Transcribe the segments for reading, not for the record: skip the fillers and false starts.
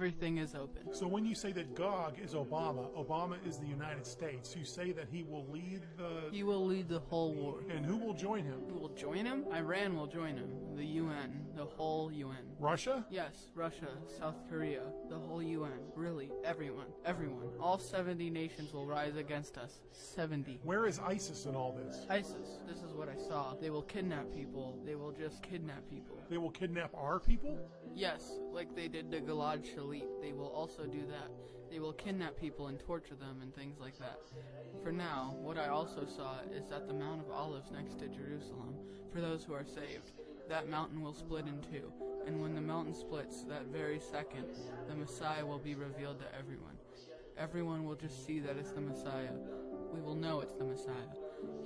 everything is open. So when you say that Gog is Obama, Obama is the United States, you say that he will lead the... He will lead the whole war. And who will join him? Who will join him? Iran will join him. The UN. The whole UN. Russia? Yes, Russia, South Korea, the whole UN. Really, everyone. Everyone. All 70 nations will rise against us. 70. Where is ISIS in all this? ISIS. This is what I saw. They will kidnap people. They will just kidnap people. They will kidnap our people? Yes, like they did to Gilad Shalit. They will also do that. They will kidnap people and torture them and things like that. For now, what I also saw is that the Mount of Olives next to Jerusalem, for those who are saved, that mountain will split in two. And when the mountain splits, that very second, the Messiah will be revealed to everyone. Everyone will just see that it's the Messiah. We will know it's the Messiah.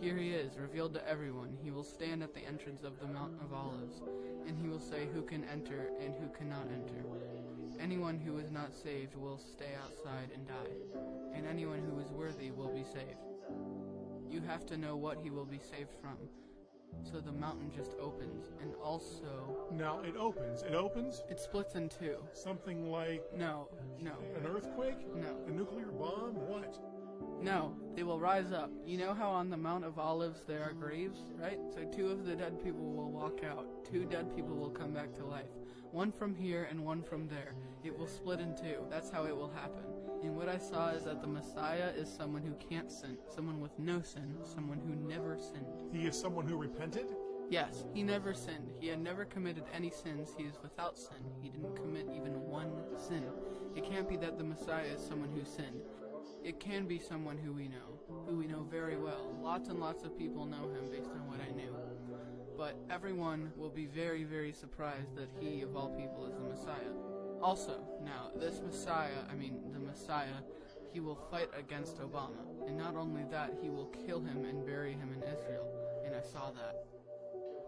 Here he is, revealed to everyone. He will stand at the entrance of the Mount of Olives, and he will say who can enter and who cannot enter. Anyone who is not saved will stay outside and die, and anyone who is worthy will be saved. You have to know what he will be saved from. So the mountain just opens, and also... Now, it opens. It opens? It splits in two. Something like... No. An earthquake? No. A nuclear bomb? What? No, they will rise up. You know how on the Mount of Olives there are graves, right? So 2 of the dead people will walk out. 2 dead people will come back to life. 1 from here and 1 from there. It will split in 2. That's how it will happen. And what I saw is that the Messiah is someone who can't sin. Someone with no sin. Someone who never sinned. He is someone who repented? Yes, he never sinned. He had never committed any sins. He is without sin. He didn't commit even 1 sin. It can't be that the Messiah is someone who sinned. It can be someone who we know very well. Lots and lots of people know him based on what I knew. But everyone will be very, very surprised that he, of all people, is the Messiah. Also, now, the Messiah, he will fight against Obama. And not only that, he will kill him and bury him in Israel. And I saw that.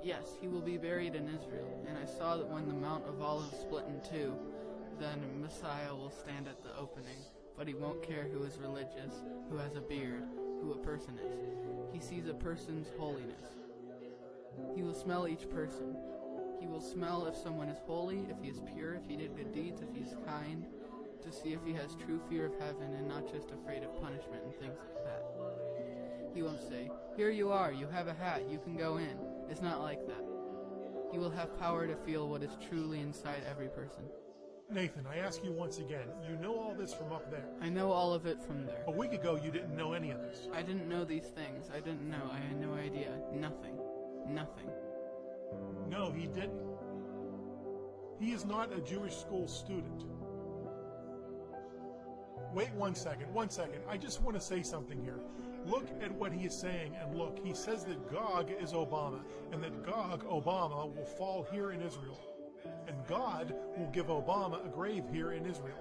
Yes, he will be buried in Israel. And I saw that when the Mount of Olives split in 2, then Messiah will stand at the opening. But he won't care who is religious, who has a beard, who a person is. He sees a person's holiness. He will smell each person. He will smell if someone is holy, if he is pure, if he did good deeds, if he is kind, to see if he has true fear of heaven and not just afraid of punishment and things like that. He won't say, "Here you are, you have a hat, you can go in." It's not like that. He will have power to feel what is truly inside every person. Nathan, I ask you once again, you know all this from up there. I know all of it from there. A week ago, you didn't know any of this. I didn't know these things. I didn't know. I had no idea. Nothing. Nothing. No, he didn't. He is not a Jewish school student. Wait 1 second, 1 second. I just want to say something here. Look at what he is saying, and look, he says that Gog is Obama, and that Gog, Obama, will fall here in Israel. And God will give Obama a grave here in Israel.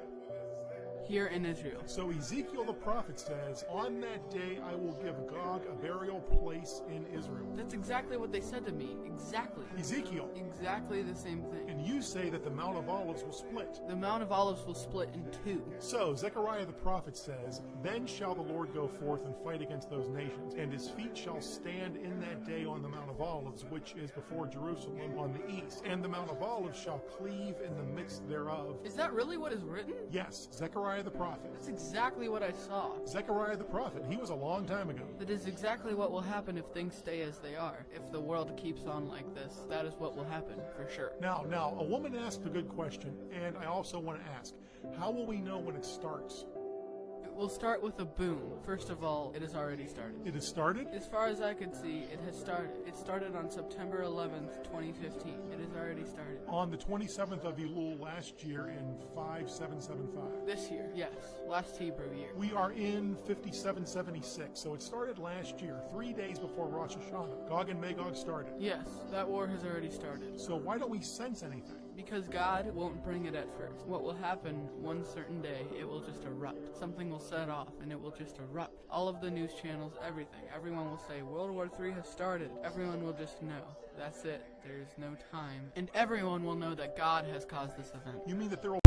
Here in Israel. So Ezekiel the prophet says, on that day I will give Gog a burial place in Israel. That's exactly what they said to me. Exactly. Ezekiel. Exactly the same thing. And you say that the Mount of Olives will split. The Mount of Olives will split in 2. So Zechariah the prophet says, then shall the Lord go forth and fight against those nations, and his feet shall stand in that day on the Mount of Olives, which is before Jerusalem on the east. And the Mount of Olives shall cleave in the midst thereof. Is that really what is written? Yes, Zechariah the prophet. That's exactly what I saw. Zechariah the prophet, he was a long time ago. That is exactly what will happen if things stay as they are. If the world keeps on like this, that is what will happen, for sure. Now, a woman asked a good question, and I also want to ask, how will we know when it starts? It will start with a boom. First of all, it has already started. It has started? As far as I could see, it has started. It started on September 11th, 2015. It has already started. On the 27th of Elul last year in 5775. This year, yes. Last Hebrew year. We are in 5776, so it started last year, 3 days before Rosh Hashanah. Gog and Magog started. Yes, that war has already started. So why don't we sense anything? Because God won't bring it at first. What will happen one certain day, it will just erupt. Something will set off and it will just erupt. All of the news channels, everything. Everyone will say, World War III has started. Everyone will just know. That's it. There's no time. And everyone will know that God has caused this event. You mean that there will